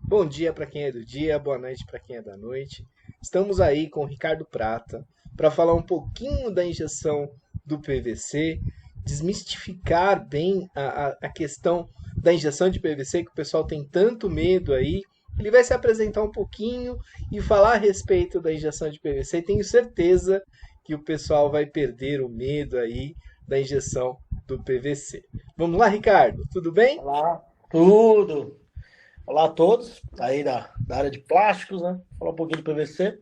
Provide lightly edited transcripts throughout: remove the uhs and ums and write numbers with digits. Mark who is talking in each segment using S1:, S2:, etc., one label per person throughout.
S1: Bom dia para quem é do dia, boa noite para quem é da noite. Estamos aí com o Ricardo Prata para falar um pouquinho da injeção do PVC, desmistificar bem a questão da injeção de PVC que o pessoal tem tanto medo aí. Ele vai se apresentar um pouquinho e falar a respeito da injeção de PVC. Tenho certeza que o pessoal vai perder o medo aí da injeção do PVC. Vamos lá, Ricardo, tudo bem?
S2: Olá, tudo. Olá a todos, aí da área de plásticos, né? Falar um pouquinho de PVC.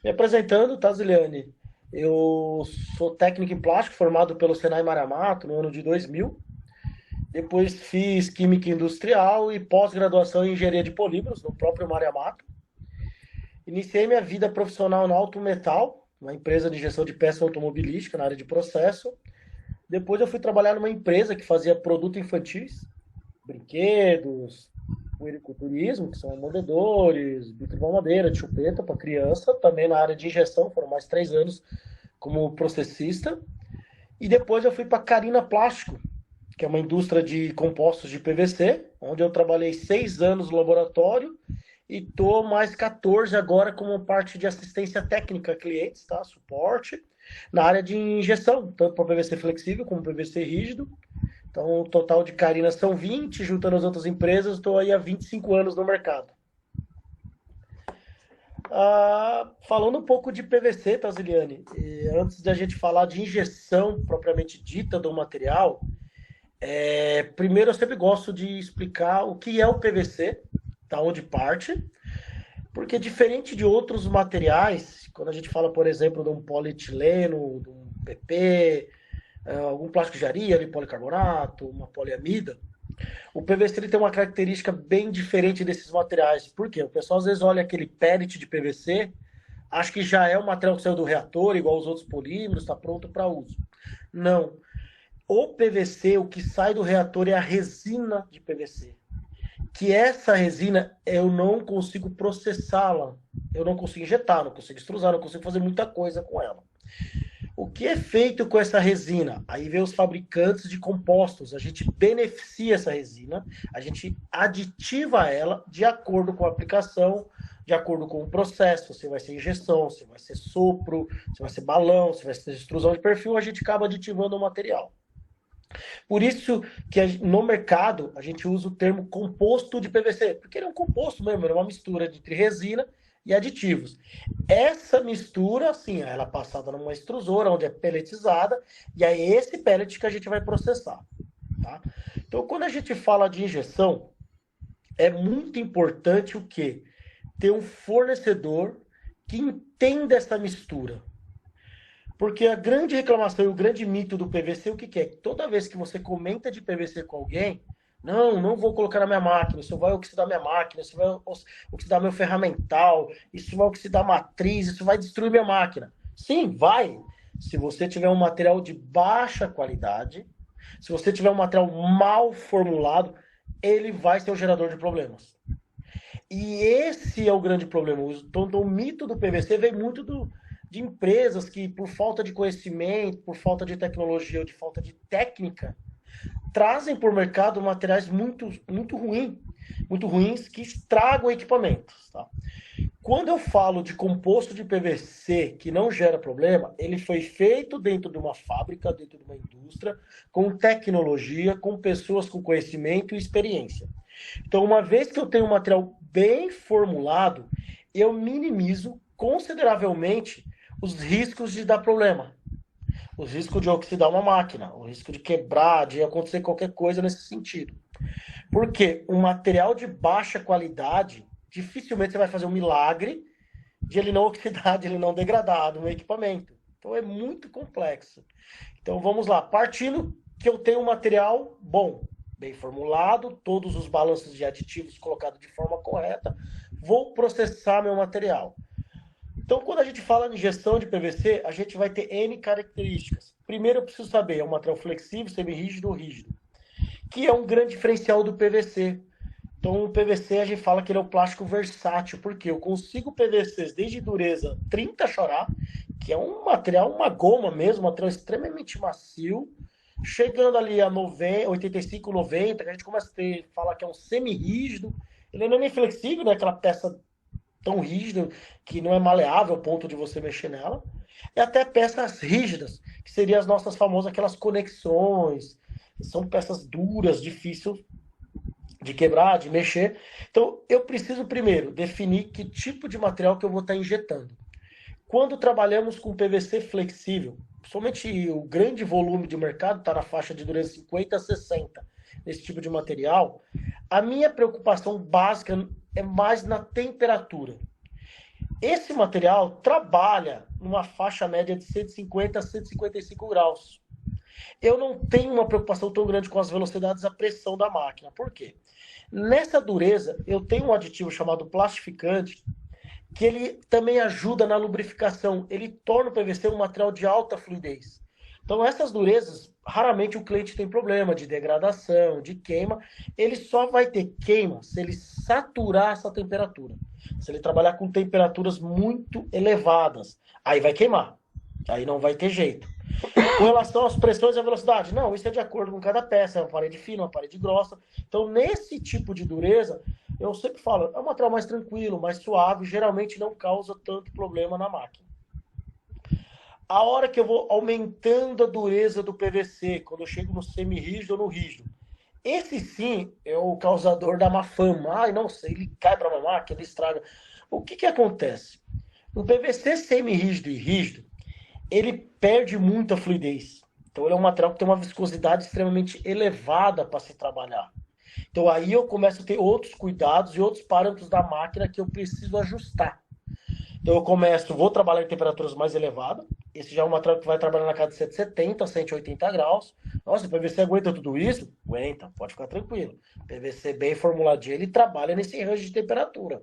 S2: Me apresentando, Taziliane. Eu sou técnico em plástico, formado pelo Senai Maramato no ano de 2000. Depois fiz Química Industrial e pós-graduação em Engenharia de Polímeros, no próprio Maramato. Iniciei minha vida profissional na Auto Metal, uma empresa de gestão de peça automobilística na área de processo. Depois eu fui trabalhar numa empresa que fazia produtos infantis, brinquedos, puericulturismo, que são mordedores, bico de mamadeira, de chupeta para criança, também na área de injeção, foram mais 3 anos como processista. E depois eu fui para Carina Plástico, que é uma indústria de compostos de PVC, onde eu trabalhei 6 anos no laboratório e tô mais 14 agora como parte de assistência técnica a clientes, tá? Suporte, na área de injeção, tanto para PVC flexível como PVC rígido. Então, o total de Carina são 20, juntando as outras empresas, estou aí há 25 anos no mercado. Falando um pouco de PVC, Taziliane, antes de a gente falar de injeção propriamente dita do material, primeiro eu sempre gosto de explicar o que é o PVC, da onde parte, porque diferente de outros materiais, quando a gente fala, por exemplo, de um polietileno, de um PP, algum plástico de areia, de policarbonato, uma poliamida, o PVC ele tem uma característica bem diferente desses materiais. Por quê? O pessoal às vezes olha aquele pellet de PVC, acha que já é o material que saiu do reator, igual os outros polímeros, está pronto para uso. Não. O PVC, o que sai do reator é a resina de PVC. Que essa resina eu não consigo processá-la. Eu não consigo injetar, não consigo extrusar, não consigo fazer muita coisa com ela. O que é feito com essa resina? Aí vem os fabricantes de compostos. A gente beneficia essa resina, a gente aditiva ela de acordo com a aplicação, de acordo com o processo. Se vai ser injeção, se vai ser sopro, se vai ser balão, se vai ser extrusão de perfil, a gente acaba aditivando o material. Por isso que no mercado a gente usa o termo composto de PVC, porque ele é um composto mesmo, é uma mistura entre resina e aditivos. Essa mistura, assim, ela é passada numa extrusora, onde é pelletizada, e é esse pellet que a gente vai processar. Tá? Então, quando a gente fala de injeção, é muito importante o quê? Ter um fornecedor que entenda essa mistura. Porque a grande reclamação e o grande mito do PVC, o que é? Toda vez que você comenta de PVC com alguém, não vou colocar na minha máquina, isso vai oxidar minha máquina, isso vai oxidar meu ferramental, isso vai oxidar a matriz, isso vai destruir minha máquina. Sim, vai. Se você tiver um material de baixa qualidade, se você tiver um material mal formulado, ele vai ser um gerador de problemas. E esse é o grande problema. Então, o mito do PVC vem muito de empresas que, por falta de conhecimento, por falta de tecnologia ou de falta de técnica, trazem para o mercado materiais muito ruins que estragam equipamentos. Tá? Quando eu falo de composto de PVC que não gera problema, ele foi feito dentro de uma fábrica, dentro de uma indústria, com tecnologia, com pessoas com conhecimento e experiência. Então, uma vez que eu tenho um material bem formulado, eu minimizo consideravelmente os riscos de dar problema. O risco de oxidar uma máquina, o risco de quebrar, de acontecer qualquer coisa nesse sentido. Porque um material de baixa qualidade, dificilmente você vai fazer um milagre de ele não oxidar, de ele não degradar no equipamento. Então é muito complexo. Então vamos lá, partindo que eu tenho um material bom, bem formulado, todos os balanços de aditivos colocados de forma correta, vou processar meu material. Então, quando a gente fala em injeção de PVC, a gente vai ter N características. Primeiro, eu preciso saber, é um material flexível, semi-rígido ou rígido, que é um grande diferencial do PVC. Então, o PVC, a gente fala que ele é um plástico versátil, porque eu consigo PVCs desde dureza 30 chorar, que é um material, uma goma mesmo, um material extremamente macio, chegando ali a 90, 85, 90, que a gente começa a falar que é um semi-rígido, Ele não é nem flexível, né? Aquela peça tão rígida que não é maleável ao ponto de você mexer nela. E até peças rígidas, que seriam as nossas famosas aquelas conexões. São peças duras, difíceis de quebrar, de mexer. Então, eu preciso primeiro definir que tipo de material que eu vou estar injetando. Quando trabalhamos com PVC flexível, somente o grande volume de mercado está na faixa de dureza 50 a 60 nesse tipo de material, a minha preocupação básica é mais na temperatura. Esse material trabalha numa faixa média de 150 a 155 graus. Eu não tenho uma preocupação tão grande com as velocidades, a pressão da máquina. Por quê? Nessa dureza, eu tenho um aditivo chamado plastificante, que ele também ajuda na lubrificação. Ele torna o PVC um material de alta fluidez. Então, essas durezas, raramente o cliente tem problema de degradação, de queima. Ele só vai ter queima se ele saturar essa temperatura. Se ele trabalhar com temperaturas muito elevadas, aí vai queimar. Aí não vai ter jeito. Com relação às pressões e à velocidade, não, isso é de acordo com cada peça, é uma parede fina, uma parede grossa. Então, nesse tipo de dureza, eu sempre falo, é um material mais tranquilo, mais suave, geralmente não causa tanto problema na máquina. A hora que eu vou aumentando a dureza do PVC, quando eu chego no semi-rígido ou no rígido, esse sim é o causador da má fama. Ai, não sei, ele cai para uma máquina, ele estraga. O que acontece? O PVC semi-rígido e rígido, ele perde muita fluidez. Então, ele é um material que tem uma viscosidade extremamente elevada para se trabalhar. Então, aí eu começo a ter outros cuidados e outros parâmetros da máquina que eu preciso ajustar. Então, eu começo, vou trabalhar em temperaturas mais elevadas. Esse já é um material que vai trabalhar na casa de 170, 180 graus. Nossa, o PVC aguenta tudo isso? Aguenta, pode ficar tranquilo. O PVC bem formuladinho, ele trabalha nesse range de temperatura.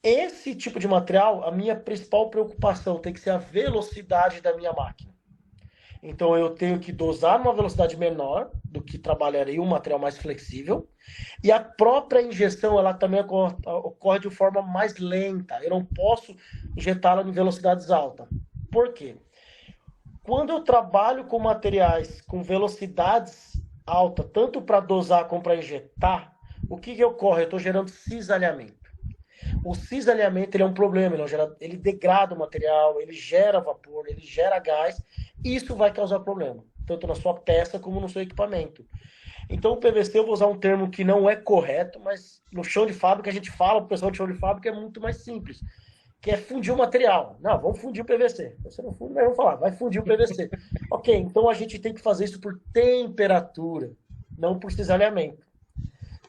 S2: Esse tipo de material, a minha principal preocupação tem que ser a velocidade da minha máquina. Então eu tenho que dosar numa velocidade menor do que trabalharia um material mais flexível. E a própria injeção, ela também ocorre de forma mais lenta. Eu não posso injetá-la em velocidades altas. Por quê? Quando eu trabalho com materiais com velocidades altas, tanto para dosar como para injetar, o que ocorre? Eu estou gerando cisalhamento. O cisalhamento ele é um problema, ele degrada o material, ele gera vapor, ele gera gás, e isso vai causar problema, tanto na sua peça como no seu equipamento. Então o PVC, eu vou usar um termo que não é correto, mas no chão de fábrica a gente fala para o pessoal de chão de fábrica é muito mais simples, que é fundir o material. Não, vamos fundir o PVC. Você não funde, mas vamos falar, vai fundir o PVC. Ok, então a gente tem que fazer isso por temperatura, não por cisalhamento.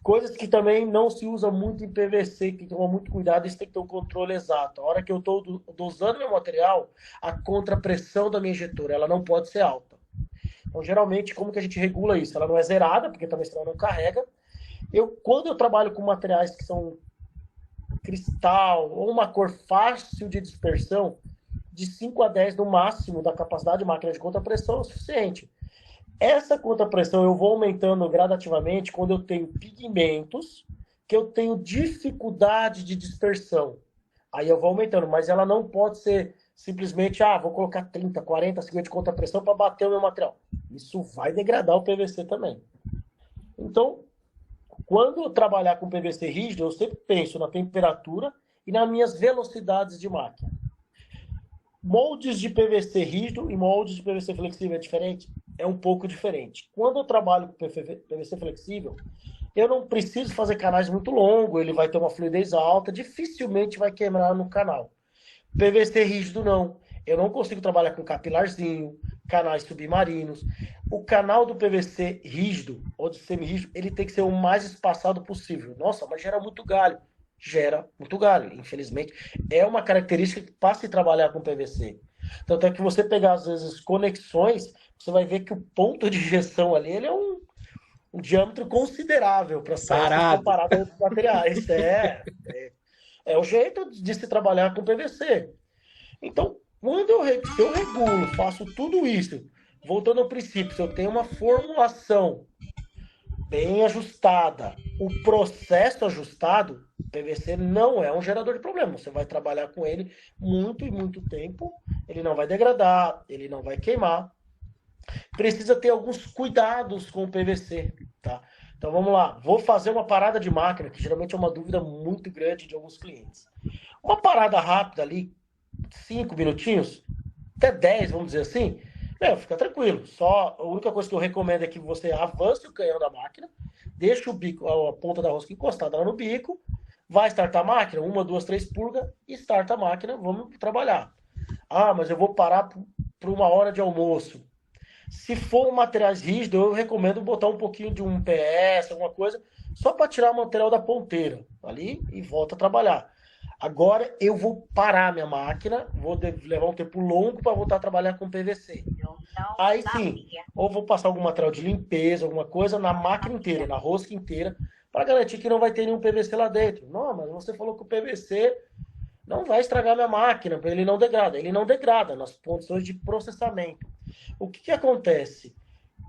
S2: Coisas que também não se usa muito em PVC, que tem que tomar muito cuidado, isso tem que ter um controle exato. A hora que eu estou dosando meu material, a contrapressão da minha injetora, ela não pode ser alta. Então, geralmente, como que a gente regula isso? Ela não é zerada, porque também senão não carrega. Quando eu trabalho com materiais que são cristal ou uma cor fácil de dispersão, de 5 a 10 no máximo da capacidade de máquina de contrapressão é o suficiente. Essa contrapressão eu vou aumentando gradativamente quando eu tenho pigmentos que eu tenho dificuldade de dispersão. Aí eu vou aumentando, mas ela não pode ser simplesmente, vou colocar 30, 40, 50 de contrapressão para bater o meu material. Isso vai degradar o PVC também. Então, quando eu trabalhar com PVC rígido, eu sempre penso na temperatura e nas minhas velocidades de máquina. Moldes de PVC rígido e moldes de PVC flexível é diferente? É um pouco diferente. Quando eu trabalho com PVC flexível, eu não preciso fazer canais muito longos, ele vai ter uma fluidez alta, dificilmente vai quebrar no canal. PVC rígido não. Eu não consigo trabalhar com capilarzinho, canais submarinos. O canal do PVC rígido ou de semi-rígido, ele tem que ser o mais espaçado possível. Nossa, mas gera muito galho. Gera muito galho, infelizmente. É uma característica que passa a trabalhar com PVC. Tanto é que você pegar, às vezes, conexões, você vai ver que o ponto de injeção ali ele é um diâmetro considerável para ser comparado a outros materiais. É o jeito de se trabalhar com PVC. Então, quando se eu regulo, faço tudo isso, voltando ao princípio, se eu tenho uma formulação bem ajustada, o processo ajustado, PVC não é um gerador de problema. Você vai trabalhar com ele muito e muito tempo, ele não vai degradar, ele não vai queimar. Precisa ter alguns cuidados com o PVC, tá? Então vamos lá, vou fazer uma parada de máquina, que geralmente é uma dúvida muito grande de alguns clientes. Uma parada rápida ali, 5 minutinhos, até 10, vamos dizer assim, fica tranquilo. Só a única coisa que eu recomendo é que você avance o canhão da máquina, deixe o bico, a ponta da rosca encostada lá no bico, vai startar a máquina, uma, duas, três purgas, starta a máquina, vamos trabalhar. Ah, mas eu vou parar por uma hora de almoço. Se for um materiais rígido, eu recomendo botar um pouquinho de um PS, alguma coisa, só para tirar o material da ponteira ali e volta a trabalhar. Agora eu vou parar minha máquina, vou levar um tempo longo para voltar a trabalhar com PVC. Aí sim, ou vou passar algum material de limpeza, alguma coisa na máquina inteira, na rosca inteira, para garantir que não vai ter nenhum PVC lá dentro. Não, mas você falou que o PVC não vai estragar minha máquina, ele não degrada. Ele não degrada nas condições de processamento. O que acontece?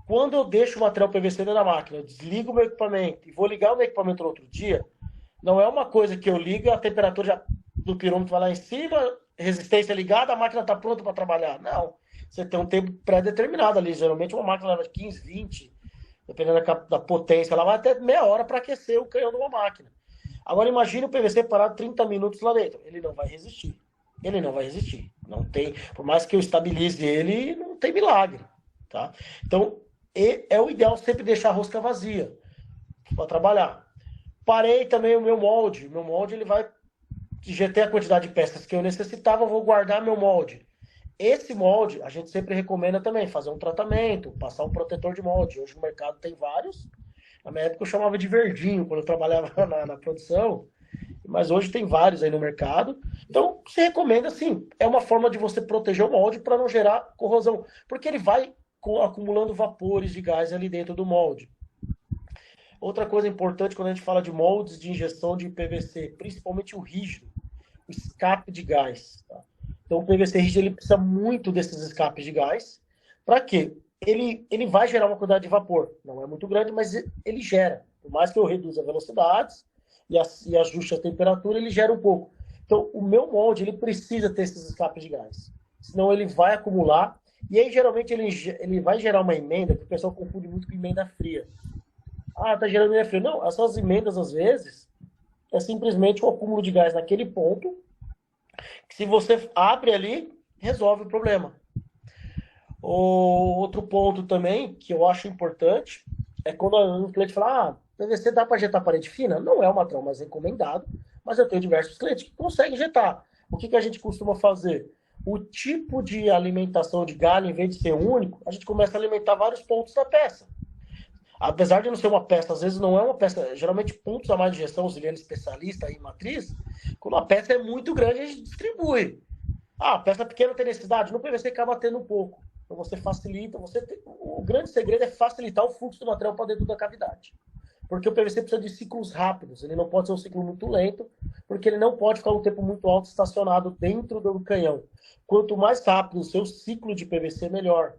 S2: Quando eu deixo o material PVC dentro da máquina, eu desligo o meu equipamento e vou ligar o meu equipamento no outro dia, não é uma coisa que eu ligo, a temperatura do pirômetro vai lá em cima, resistência ligada, a máquina está pronta para trabalhar. Não. Você tem um tempo pré-determinado ali. Geralmente uma máquina leva 15, 20, dependendo da potência, ela vai até meia hora para aquecer o canhão de uma máquina. Agora imagine o PVC parado 30 minutos lá dentro. Ele não vai resistir. Ele não vai resistir. Não tem, por mais que eu estabilize ele, não tem milagre. Tá? Então, é o ideal sempre deixar a rosca vazia para trabalhar. Parei também o meu molde. Meu molde ele vai injetei a quantidade de peças que eu necessitava, vou guardar meu molde. Esse molde, a gente sempre recomenda também fazer um tratamento, passar um protetor de molde. Hoje no mercado tem vários. Na minha época eu chamava de verdinho, quando eu trabalhava na produção. Mas hoje tem vários aí no mercado. Então, se recomenda, sim. É uma forma de você proteger o molde para não gerar corrosão. Porque ele vai acumulando vapores de gás ali dentro do molde. Outra coisa importante quando a gente fala de moldes de injeção de PVC, principalmente o rígido, o escape de gás. Tá? Então, o PVC rígido ele precisa muito desses escapes de gás. Para quê? Ele vai gerar uma quantidade de vapor. Não é muito grande, mas ele gera. Por mais que eu reduza as velocidades e ajuste a temperatura, ele gera um pouco. Então, o meu molde ele precisa ter esses escapes de gás. Senão, ele vai acumular. E aí, geralmente, ele vai gerar uma emenda que o pessoal confunde muito com emenda fria. Ah, tá gerando emenda fria. Não, essas emendas, às vezes, é simplesmente um acúmulo de gás naquele ponto, que se você abre ali, resolve o problema. Outro ponto também, que eu acho importante, é quando um cliente fala, PVC dá para injetar parede fina? Não é o material mais recomendado, mas eu tenho diversos clientes que conseguem injetar. O que a gente costuma fazer? O tipo de alimentação de galho, em vez de ser único, a gente começa a alimentar vários pontos da peça. Apesar de não ser uma peça, às vezes não é uma peça, geralmente pontos a mais de gestão, auxiliando especialista e matriz, quando a peça é muito grande, a gente distribui. A peça pequena tem necessidade, no PVC acaba tendo um pouco. Então você facilita, o grande segredo é facilitar o fluxo do material para dentro da cavidade. Porque o PVC precisa de ciclos rápidos, ele não pode ser um ciclo muito lento, porque ele não pode ficar um tempo muito alto estacionado dentro do canhão. Quanto mais rápido o seu ciclo de PVC, melhor.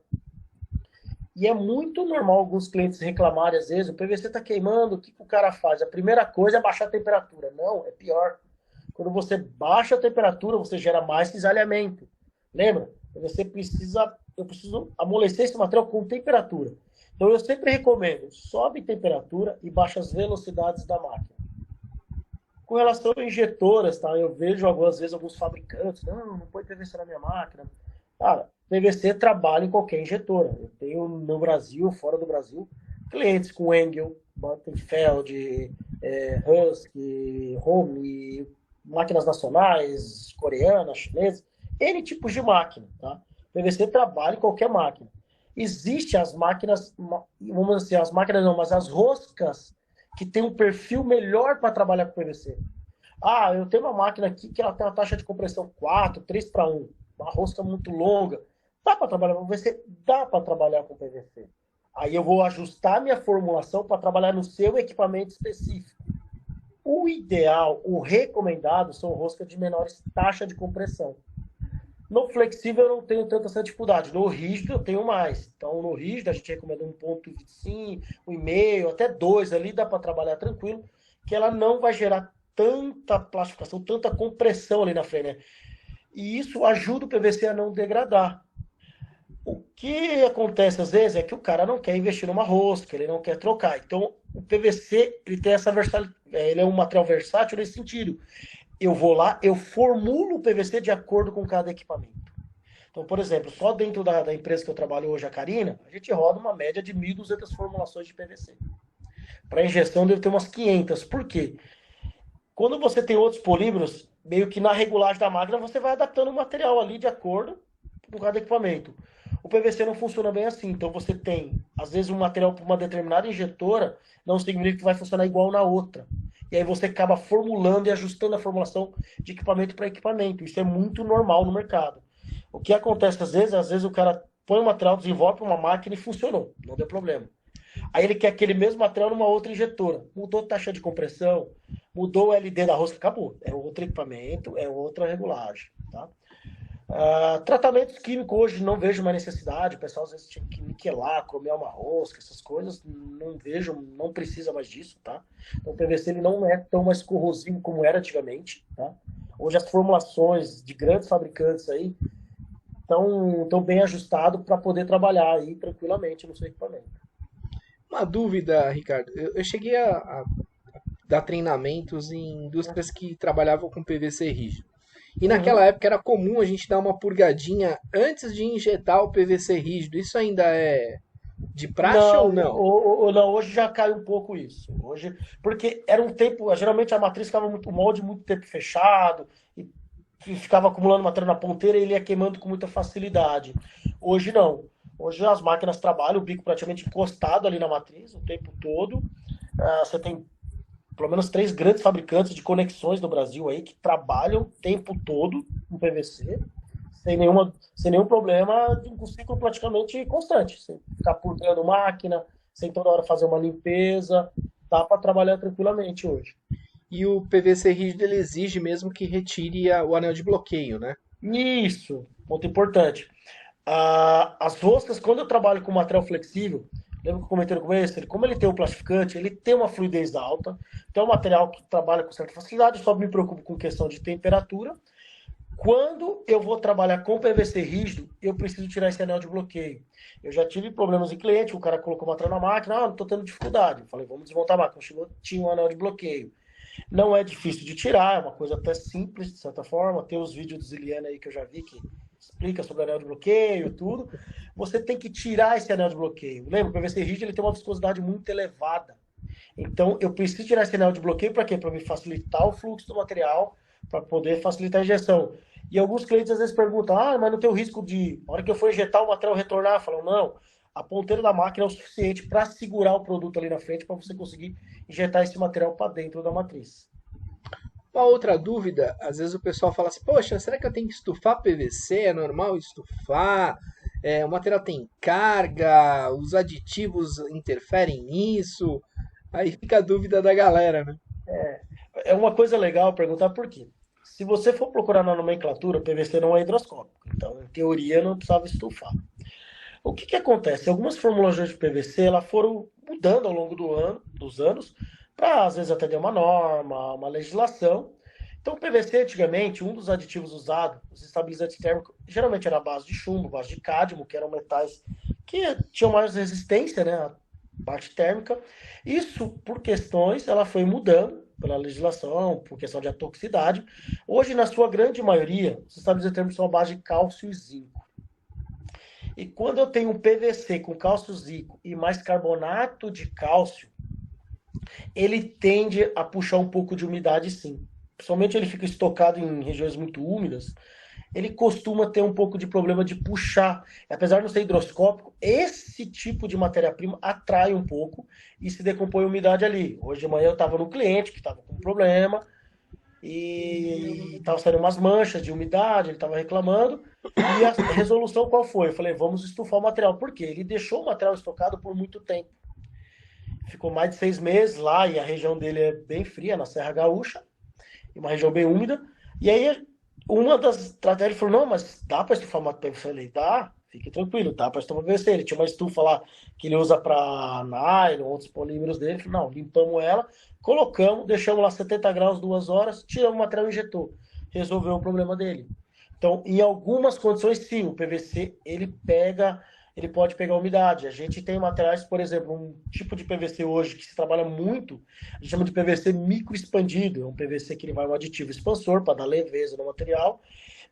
S2: E é muito normal alguns clientes reclamarem, às vezes, o PVC está queimando, o que o cara faz? A primeira coisa é baixar a temperatura. Não, é pior. Quando você baixa a temperatura, você gera mais cisalhamento. Lembra? Eu preciso amolecer esse material com temperatura. Então eu sempre recomendo, sobe temperatura e baixa as velocidades da máquina. Com relação a injetoras, tá? Eu vejo algumas vezes alguns fabricantes, não põe PVC na minha máquina. Cara, PVC trabalha em qualquer injetora. Eu tenho no Brasil, fora do Brasil, clientes com Engel, Buttenfeld, Husky, Home, máquinas nacionais, coreanas, chinesas, N tipos de máquina. Tá? PVC trabalha em qualquer máquina. Existem as máquinas, vamos dizer, as máquinas não, mas as roscas que tem um perfil melhor para trabalhar com PVC. Eu tenho uma máquina aqui que ela tem uma taxa de compressão 4, 3:1. Uma rosca muito longa. Dá para trabalhar com PVC? Dá para trabalhar com PVC. Aí eu vou ajustar minha formulação para trabalhar no seu equipamento específico. O ideal, o recomendado, são roscas de menor taxa de compressão. No flexível eu não tenho tanta essa dificuldade. No rígido eu tenho mais. Então no rígido a gente recomenda 1,25, 1,5, até 2 ali, dá para trabalhar tranquilo, que ela não vai gerar tanta plastificação, tanta compressão ali na frente, né? E isso ajuda o PVC a não degradar. O que acontece às vezes é que o cara não quer investir numa rosca, ele não quer trocar. Então, o PVC, ele tem essa versatilidade, ele é um material versátil nesse sentido. Eu vou lá, eu formulo o PVC de acordo com cada equipamento. Então, por exemplo, só dentro da empresa que eu trabalho hoje, a Carina, a gente roda uma média de 1.200 formulações de PVC. Para injeção deve ter umas 500. Por quê? Quando você tem outros polímeros, meio que na regulagem da máquina, você vai adaptando o material ali de acordo com cada equipamento. O PVC não funciona bem assim. Então você tem, às vezes, um material para uma determinada injetora, não significa que vai funcionar igual na outra. E aí você acaba formulando e ajustando a formulação de equipamento para equipamento. Isso é muito normal no mercado. O que acontece às vezes o cara põe o material, desenvolve uma máquina e funcionou, não deu problema. Aí ele quer aquele mesmo material numa outra injetora. Mudou a taxa de compressão, mudou o LD da rosca, acabou. É outro equipamento, é outra regulagem. Tá? Tratamentos químicos hoje não vejo mais necessidade. O pessoal às vezes tinha que niquelar, cromear uma rosca, essas coisas. Não vejo, não precisa mais disso. Tá? Então o PVC ele não é tão mais corrosivo como era antigamente. Tá? Hoje as formulações de grandes fabricantes aí estão bem ajustados para poder trabalhar aí tranquilamente no seu equipamento.
S1: Uma dúvida, Ricardo. Eu cheguei a dar treinamentos em indústrias que trabalhavam com PVC rígido. E naquela
S2: Uhum.
S1: época era comum a gente dar uma purgadinha antes de injetar o PVC rígido. Isso ainda é de praxe ou
S2: Não,
S1: não?
S2: não, hoje já cai um pouco isso. Hoje, porque era um tempo, geralmente a matriz ficava muito, o molde muito tempo fechado e ficava acumulando matéria na ponteira e ele ia queimando com muita facilidade. Hoje não. Hoje as máquinas trabalham, o bico praticamente encostado ali na matriz o tempo todo. Você tem pelo menos 3 grandes fabricantes de conexões no Brasil aí que trabalham o tempo todo com PVC, sem nenhum problema, com ciclo praticamente constante, sem ficar purgando máquina, sem toda hora fazer uma limpeza, dá para trabalhar tranquilamente hoje.
S1: E o PVC rígido ele exige mesmo que retire o anel de bloqueio, né?
S2: Isso, ponto importante. As roscas, quando eu trabalho com material flexível, lembra que eu comentei no começo, como ele tem um plastificante, ele tem uma fluidez alta, então é um material que trabalha com certa facilidade, só me preocupo com questão de temperatura. Quando eu vou trabalhar com PVC rígido, eu preciso tirar esse anel de bloqueio. Eu já tive problemas em cliente, o cara colocou uma trava na máquina, não estou tendo dificuldade. Eu falei, vamos desmontar a máquina. Chegou, tinha um anel de bloqueio. Não é difícil de tirar, é uma coisa até simples, de certa forma. Tem os vídeos do Ziliana aí que eu já vi que explica sobre anel de bloqueio, tudo. Você tem que tirar esse anel de bloqueio. Lembra, o PVC rígido ele tem uma viscosidade muito elevada. Então, eu preciso tirar esse anel de bloqueio para quê? Para me facilitar o fluxo do material, para poder facilitar a injeção. E alguns clientes às vezes perguntam, mas não tem o risco de, na hora que eu for injetar, o material retornar? Falam, não, a ponteira da máquina é o suficiente para segurar o produto ali na frente, para você conseguir injetar esse material para dentro da matriz.
S1: Uma outra dúvida, às vezes o pessoal fala assim, poxa, será que eu tenho que estufar PVC? É normal estufar? O material tem carga? Os aditivos interferem nisso? Aí fica a dúvida da galera, né?
S2: É uma coisa legal perguntar por quê. Se você for procurar na nomenclatura, PVC não é hidroscópico. Então, em teoria, não precisava estufar. O que, que acontece? Algumas formulações de PVC elas foram mudando ao longo dos anos, para às vezes atender uma norma, uma legislação. Então, o PVC, antigamente, um dos aditivos usados, os estabilizantes térmicos, geralmente era a base de chumbo, base de cádmio, que eram metais que tinham mais resistência, né, à parte térmica. Isso, por questões, ela foi mudando pela legislação, por questão de atoxicidade. Hoje, na sua grande maioria, os estabilizantes térmicos são a base de cálcio e zinco. E quando eu tenho um PVC com cálcio zinco e mais carbonato de cálcio, ele tende a puxar um pouco de umidade, sim. Principalmente ele fica estocado em regiões muito úmidas, ele costuma ter um pouco de problema de puxar. Apesar de não ser hidroscópico, esse tipo de matéria-prima atrai um pouco e se decompõe a umidade ali. Hoje de manhã eu estava no cliente que estava com problema e estava saindo umas manchas de umidade, ele estava reclamando. E a resolução qual foi? Eu falei, vamos estufar o material. Por quê? Ele deixou o material estocado por muito tempo. Ficou mais de 6 meses lá e a região dele é bem fria, na Serra Gaúcha, uma região bem úmida. E aí, uma das estratégias, ele falou, não, mas dá para estufar uma PVC? Eu falei, dá, fique tranquilo, dá para estufar PVC. Ele tinha uma estufa lá que ele usa para nylon, outros polímeros dele. Falei, não, limpamos ela, colocamos, deixamos lá 70 graus, 2 horas, tiramos o material e injetou. Resolveu o problema dele. Então, em algumas condições, sim, o PVC ele pode pegar umidade. A gente tem materiais, por exemplo, um tipo de PVC hoje que se trabalha muito, a gente chama de PVC microexpandido. É um PVC que ele vai um aditivo expansor para dar leveza no material.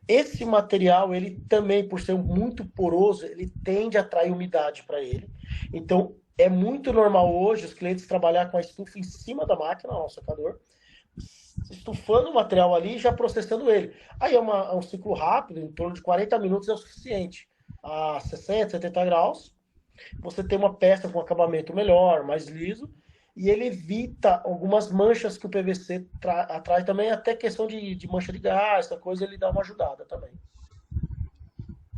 S2: Esse material, ele também, por ser muito poroso, ele tende a atrair umidade para ele. Então, é muito normal hoje os clientes trabalhar com a estufa em cima da máquina, o secador, estufando o material ali e já processando ele. Aí é um ciclo rápido, em torno de 40 minutos é o suficiente. A 60, 70 graus, você tem uma peça com acabamento melhor, mais liso, e ele evita algumas manchas que o PVC atrai também, até questão de mancha de gás, essa coisa ele dá uma ajudada também.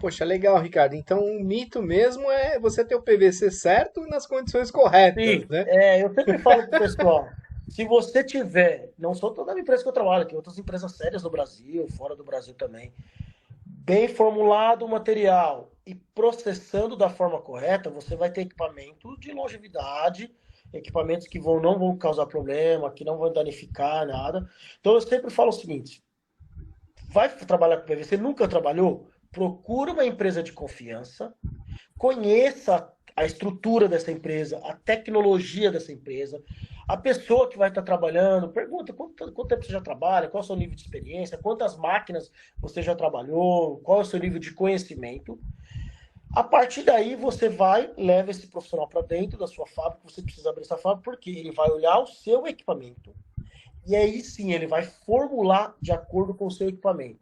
S1: Poxa, legal, Ricardo. Então, o mito mesmo é você ter o PVC certo nas condições corretas,
S2: Sim,
S1: né?
S2: eu sempre falo pro pessoal, se você tiver, não sou toda a empresa que eu trabalho, tem outras empresas sérias no Brasil, fora do Brasil também, bem formulado o material e processando da forma correta, você vai ter equipamento de longevidade, equipamentos que não vão causar problema, que não vão danificar nada. Então eu sempre falo o seguinte: vai trabalhar com PVC, nunca trabalhou? Procura uma empresa de confiança, conheça a estrutura dessa empresa, a tecnologia dessa empresa, a pessoa que vai estar trabalhando, pergunta quanto tempo você já trabalha, qual é o seu nível de experiência, quantas máquinas você já trabalhou, qual é o seu nível de conhecimento. A partir daí, você vai, leva esse profissional para dentro da sua fábrica, você precisa abrir essa fábrica, porque ele vai olhar o seu equipamento, e aí sim ele vai formular de acordo com o seu equipamento.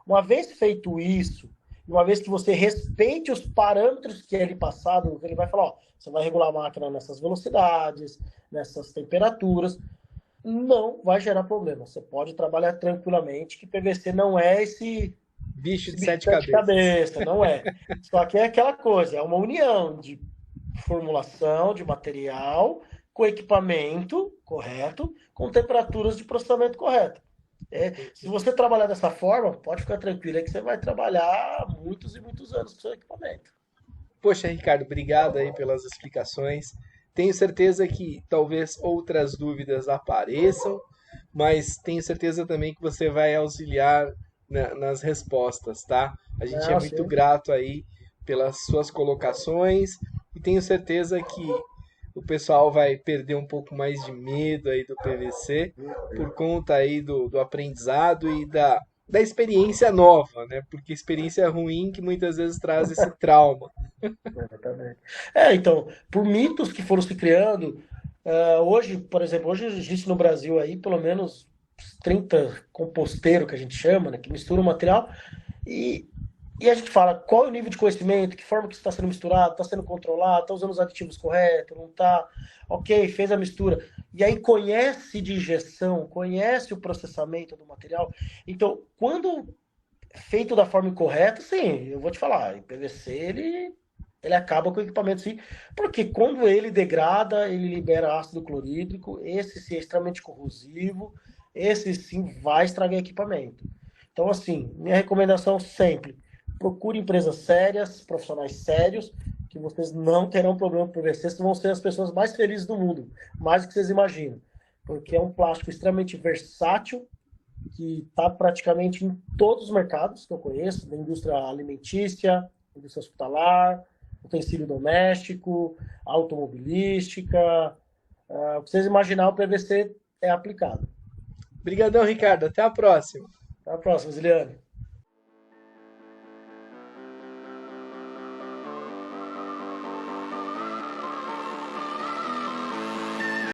S2: Uma vez feito isso, uma vez que você respeite os parâmetros que ele passado, ele vai falar, ó, você vai regular a máquina nessas velocidades, nessas temperaturas, não vai gerar problema. Você pode trabalhar tranquilamente, que PVC não é
S1: Bicho
S2: esse
S1: de
S2: bicho de
S1: sete
S2: sete
S1: cabeças.
S2: cabeças, não é. Só que é aquela coisa, é uma união de formulação de material com equipamento correto, com temperaturas de processamento correto. Se você trabalhar dessa forma, pode ficar tranquilo, é que você vai trabalhar muitos e muitos anos com seu equipamento.
S1: Poxa, Ricardo, obrigado aí pelas explicações. Tenho certeza que talvez outras dúvidas apareçam, mas tenho certeza também que você vai auxiliar nas respostas, tá? A gente é
S2: Não,
S1: muito
S2: sim.
S1: grato aí pelas suas colocações e tenho certeza que o pessoal vai perder um pouco mais de medo aí do PVC por conta aí do aprendizado e da experiência nova, né? Porque experiência ruim que muitas vezes traz esse trauma.
S2: Exatamente. Então, por mitos que foram se criando, hoje, por exemplo, hoje existe no Brasil aí pelo menos uns 30 composteiros que a gente chama, né, que misturam o material, e, e a gente fala qual é o nível de conhecimento, que forma que isso está sendo misturado, está sendo controlado, está usando os aditivos corretos, não está, ok, fez a mistura, e aí conhece de injeção, conhece o processamento do material. Então, quando feito da forma incorreta, sim, eu vou te falar, o PVC ele acaba com o equipamento sim, porque quando ele degrada, ele libera ácido clorídrico, esse sim é extremamente corrosivo, esse sim vai estragar equipamento. Então, assim, minha recomendação sempre, procure empresas sérias, profissionais sérios, que vocês não terão problema com PVC, vocês vão ser as pessoas mais felizes do mundo, mais do que vocês imaginam, porque é um plástico extremamente versátil, que está praticamente em todos os mercados que eu conheço, da indústria alimentícia, indústria hospitalar, utensílio doméstico, automobilística. O que vocês imaginar, o PVC é aplicado.
S1: Obrigadão, Ricardo. Até a próxima.
S2: Até a próxima, Ziliane.